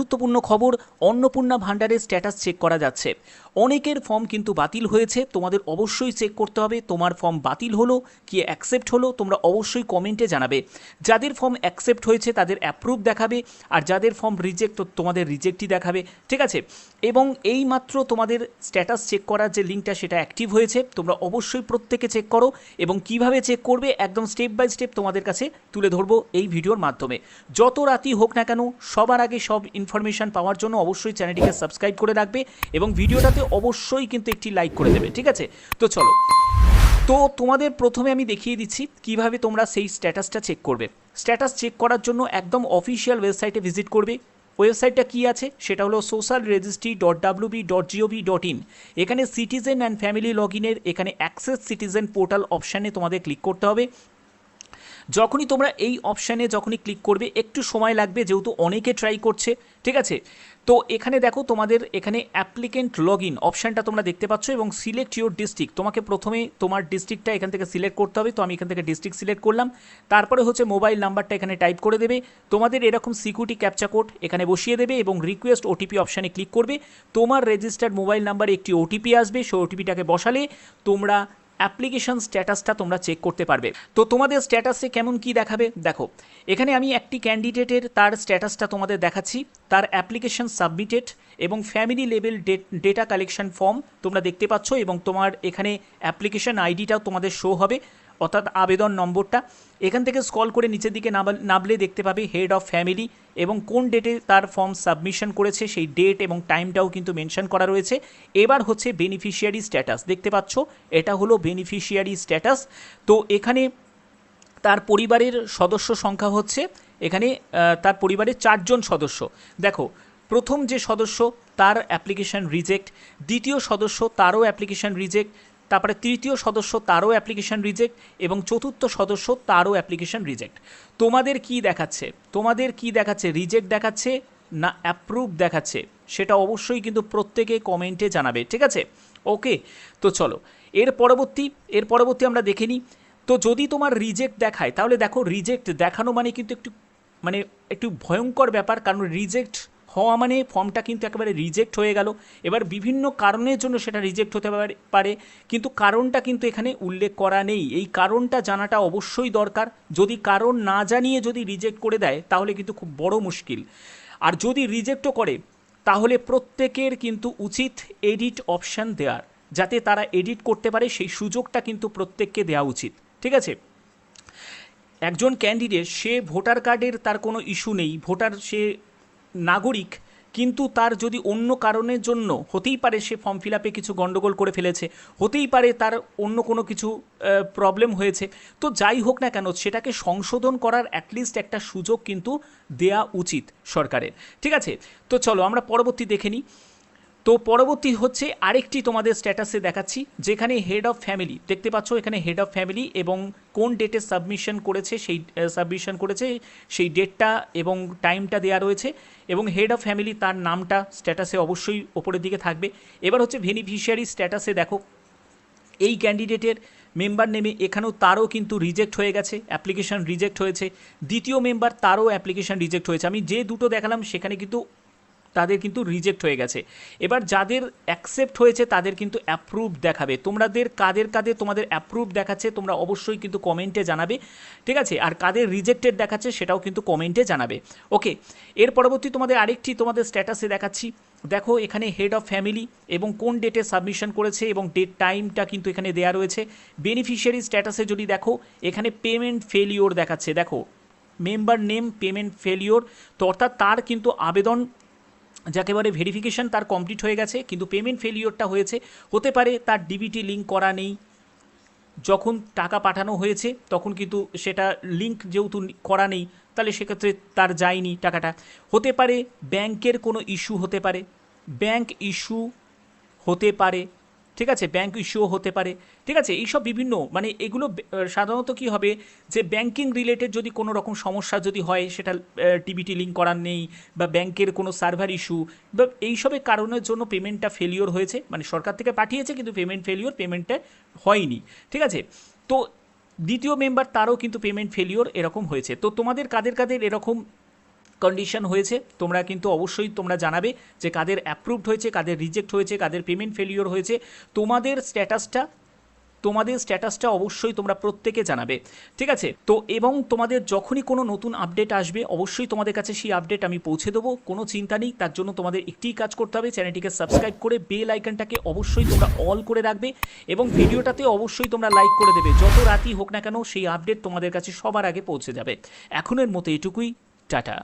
গুরুত্বপূর্ণ খবর, অন্নপূর্ণা ভাণ্ডারের স্ট্যাটাস চেক করা যাচ্ছে। অনেকের ফর্ম কিন্তু বাতিল হয়েছে, তোমাদের অবশ্যই চেক করতে হবে তোমার ফর্ম বাতিল হলো কি অ্যাকসেপ্ট হলো। তোমরা অবশ্যই কমেন্টে জানাবে। যাদের ফর্ম অ্যাকসেপ্ট হয়েছে তাদের অ্যাপ্রুভ দেখাবে, আর যাদের ফর্ম রিজেক্ট তোমাদের রিজেক্টই দেখাবে, ঠিক আছে। এবং এই মাত্র তোমাদের স্ট্যাটাস চেক করার যে লিঙ্কটা সেটা অ্যাক্টিভ হয়েছে, তোমরা অবশ্যই প্রত্যেকে চেক করো। এবং কিভাবে চেক করবে একদম স্টেপ বাই স্টেপ তোমাদের কাছে তুলে ধরবো এই ভিডিওর মাধ্যমে। যত রাতই হোক না কেন, সবার আগে সব ইনফরমেশান পাওয়ার জন্য অবশ্যই চ্যানেলটিকে সাবস্ক্রাইব করে রাখবে এবং ভিডিওটাতে অবশ্যই কিন্তু একটি লাইক করে দেবে, ঠিক আছে। তো চলো, তো তোমাদের প্রথমে আমি দেখিয়ে দিচ্ছি কিভাবে তোমরা সেই স্ট্যাটাসটা চেক করবে। স্ট্যাটাস চেক করার জন্য একদম অফিসিয়াল ওয়েবসাইটে ভিজিট করবে। ওয়েবসাইটটা কী আছে সেটা হলো socialregistry.wb.gov.in। এখানে সিটিজেন অ্যান্ড ফ্যামিলি লগ ইনের এখানে অ্যাক্সেস সিটিজেন পোর্টাল অপশানে তোমাদের ক্লিক করতে হবে। যখনই তোমরা এই অপশানে ক্লিক করবে একটু সময় লাগবে, যেহেতু অনেকে ট্রাই করছে, ঠিক আছে। তো এখানে দেখো তোমাদের এখানে অ্যাপ্লিকেন্ট লগ ইন অপশানটা তোমরা দেখতে পাচ্ছ এবং সিলেক্ট ইউর ডিস্ট্রিক্ট, তোমাকে প্রথমে তোমার ডিস্ট্রিক্টটা এখান থেকে সিলেক্ট করতে হবে। তো আমি এখান থেকে ডিস্ট্রিক্ট সিলেক্ট করলাম। তারপরে হচ্ছে মোবাইল নাম্বারটা এখানে টাইপ করে দেবে, তোমাদের এরকম সিকিউরিটি ক্যাপচা কোড এখানে বসিয়ে দেবে এবং রিকোয়েস্ট ওটিপি অপশানে ক্লিক করবে। তোমার রেজিস্টার্ড মোবাইল নাম্বারে একটি ওটিপি আসবে, সেই ওটিপিটাকে বসালে তোমরা অ্যাপ্লিকেশন স্ট্যাটাসটা তোমরা চেক করতে পারবে। তো তোমাদের স্ট্যাটাসে কেমন কি দেখাবে দেখো, এখানে আমি একটি ক্যান্ডিডেটের তার স্ট্যাটাসটা তোমাদের দেখাচ্ছি। তার অ্যাপ্লিকেশন সাবমিটেড এবং family level data collection form তোমরা দেখতে পাচ্ছ এবং তোমার এখানে অ্যাপ্লিকেশন আইডিটাও তোমাদের শো হবে, অর্থাৎ আবেদন নম্বরটা। এখান থেকে স্ক্রল করে নিচের দিকে নামলে দেখতে পাবে হেড অফ ফ্যামিলি এবং কোন ডেটে তার ফর্ম সাবমিশন করেছে সেই ডেট এবং টাইমটাও কিন্তু মেনশন করা রয়েছে। এবার হচ্ছে বেনিফিশিয়ারি স্ট্যাটাস দেখতে পাচ্ছ, এটা হলো বেনিফিশিয়ারি স্ট্যাটাস। তো এখানে তার পরিবারের সদস্য সংখ্যা হচ্ছে এখানে তার পরিবারের 4 জন সদস্য। দেখো, প্রথম যে সদস্য তার অ্যাপ্লিকেশন রিজেক্ট, দ্বিতীয় সদস্য তারও অ্যাপ্লিকেশন রিজেক্ট, তারপরে তৃতীয় সদস্য তারও অ্যাপ্লিকেশন রিজেক্ট এবং চতুর্থ সদস্য তারও অ্যাপ্লিকেশন রিজেক্ট। তোমাদের কি দেখাচ্ছে? তোমাদের কি দেখাচ্ছে? রিজেক্ট দেখাচ্ছে না অ্যাপ্রুভ দেখাচ্ছে? সেটা অবশ্যই কিন্তু প্রত্যেকে কমেন্টে জানাবে, ঠিক আছে। ওকে, তো চলো এর পরবর্তী আমরা দেখে নিই। তো যদি তোমার রিজেক্ট দেখায় তাহলে দেখো, রিজেক্ট দেখানো মানে কিন্তু একটু ভয়ঙ্কর ব্যাপার, কারণ রিজেক্ট হওয়া মানে ফর্মটা কিন্তু একেবারে রিজেক্ট হয়ে গেল। এবার বিভিন্ন কারণের জন্য সেটা রিজেক্ট হতে পারে, কিন্তু কারণটা কিন্তু এখানে উল্লেখ করা নেই। এই কারণটা জানাটা অবশ্যই দরকার। যদি কারণ না জানিয়ে যদি রিজেক্ট করে দেয় তাহলে কিন্তু খুব বড় মুশকিল। আর যদি রিজেক্টও করে তাহলে প্রত্যেকের কিন্তু উচিত এডিট অপশান দেওয়ার, যাতে তারা এডিট করতে পারে সেই সুযোগটা কিন্তু প্রত্যেককে দেওয়া উচিত, ঠিক আছে। একজন ক্যান্ডিডেট সে ভোটার কার্ডের তার কোনো ইস্যু নেই, সে নাগরিক, কিন্তু তার যদি অন্য কারণের জন্য হতেই পারে সে ফর্ম ফিল আপে কিছু গণ্ডগোল করে ফেলেছে, হতেই পারে তার অন্য কোনো কিছু প্রবলেম হয়েছে, তো যাই হোক না কেন সেটাকে সংশোধন করার অ্যাটলিস্ট একটা সুযোগ কিন্তু দেয়া উচিত সরকারের, ঠিক আছে। তো চলো আমরা পরবর্তী দেখে নিই। তো পরবর্তী হচ্ছে আরেকটি তোমাদের স্ট্যাটাসে দেখাচ্ছি, যেখানে হেড অফ ফ্যামিলি দেখতে পাচ্ছ, এখানে হেড অফ ফ্যামিলি এবং কোন ডেটে সাবমিশন করেছে সেই ডেটটা এবং টাইমটা দেওয়া রয়েছে এবং হেড অফ ফ্যামিলি তার নামটা স্ট্যাটাসে অবশ্যই ওপরের দিকে থাকবে। এবার হচ্ছে বেনিফিশিয়ারি স্ট্যাটাসে দেখো, এই ক্যান্ডিডেটের মেম্বার নেমে এখানেও তারও কিন্তু রিজেক্ট হয়ে গেছে, অ্যাপ্লিকেশন রিজেক্ট হয়েছে। দ্বিতীয় মেম্বার তারও অ্যাপ্লিকেশন রিজেক্ট হয়েছে। আমি যে দুটো দেখালাম সেখানে কিন্তু তাদের কিন্তু রিজেক্ট হয়ে গেছে। এবার যাদের অ্যাকসেপ্ট হয়েছে তাদের কিন্তু অ্যাপ্রুভ দেখাবে। কাদের তোমাদের অ্যাপ্রুভ দেখাচ্ছে তোমরা অবশ্যই কিন্তু কমেন্টে জানাবে, ঠিক আছে। আর কাদের রিজেক্টেড দেখাচ্ছে সেটাও কিন্তু কমেন্টে জানাবে। ওকে, এর পরবর্তী তোমাদের আরেকটি তোমাদের স্ট্যাটাসে দেখাচ্ছি। দেখো, এখানে হেড অফ ফ্যামিলি এবং কোন ডেটে সাবমিশন করেছে এবং ডেট টাইমটা কিন্তু এখানে দেওয়া রয়েছে। বেনিফিশিয়ারি স্ট্যাটাসে যদি দেখো, এখানে পেমেন্ট ফেলিওর দেখাচ্ছে। দেখো, মেম্বার নেম পেমেন্ট ফেলিওর, তো অর্থাৎ তার কিন্তু আবেদন যাকে বলে ভেরিফিকেশন তার কমপ্লিট হয়ে গেছে, কিন্তু পেমেন্ট ফেলিওরটা হয়েছে। হতে পারে তার ডিবিটি লিঙ্ক করা নেই, যখন টাকা পাঠানো হয়েছে তখন কিন্তু সেটা লিঙ্ক যেহেতু করা নেই তাহলে সেক্ষেত্রে তার যায়নি টাকাটা। হতে পারে ব্যাংকের কোনো ইস্যু হতে পারে, ব্যাংক ইস্যু হতে পারে, ঠিক আছে, ব্যাংক ইস্যুও হতে পারে, ঠিক আছে। এইসব বিভিন্ন এগুলো সাধারণত কি হবে, যে ব্যাংকিং রিলেটেড যদি কোনো রকম সমস্যা যদি হয়, সেটা টিবিটি লিঙ্ক করার নেই বা ব্যাংকের কোনো সার্ভার ইস্যু বা এইসবের কারণের জন্য পেমেন্টটা ফেলিওর হয়েছে, সরকার থেকে পাঠিয়েছে কিন্তু পেমেন্ট ফেলিওর, পেমেন্টটা হয়নি, ঠিক আছে। তো দ্বিতীয় মেম্বার তারও কিন্তু পেমেন্ট ফেলিওর এরকম হয়েছে। তো তোমাদের কাদের এরকম কন্ডিশন হয়েছে তোমরা কিন্তু অবশ্যই তোমরা জানাবে যে কাদের অ্যাপ্রুভড হয়েছে, কাদের রিজেক্ট হয়েছে, কাদের পেমেন্ট ফেলিওর হয়েছে। তোমাদের স্ট্যাটাসটা অবশ্যই তোমরা প্রত্যেকে জানাবে, ঠিক আছে? তো এবং তোমাদের যখনই কোনো নতুন আপডেট আসবে অবশ্যই তোমাদের কাছে সেই আপডেট আমি পৌঁছে দেবো, কোনো চিন্তা নেই। তার জন্য তোমাদের একটিই কাজ করতে হবে, চ্যানেলটিকে সাবস্ক্রাইব করে বেল আইকনটাকে অবশ্যই তোমরা অল করে রাখবে এবং ভিডিওটাতে অবশ্যই তোমরা লাইক করে দেবে। যত রাতই হোক না কেন সেই আপডেট তোমাদের কাছে সবার আগে পৌঁছে যাবে। এখনের মতো এটুকুই, টাটা।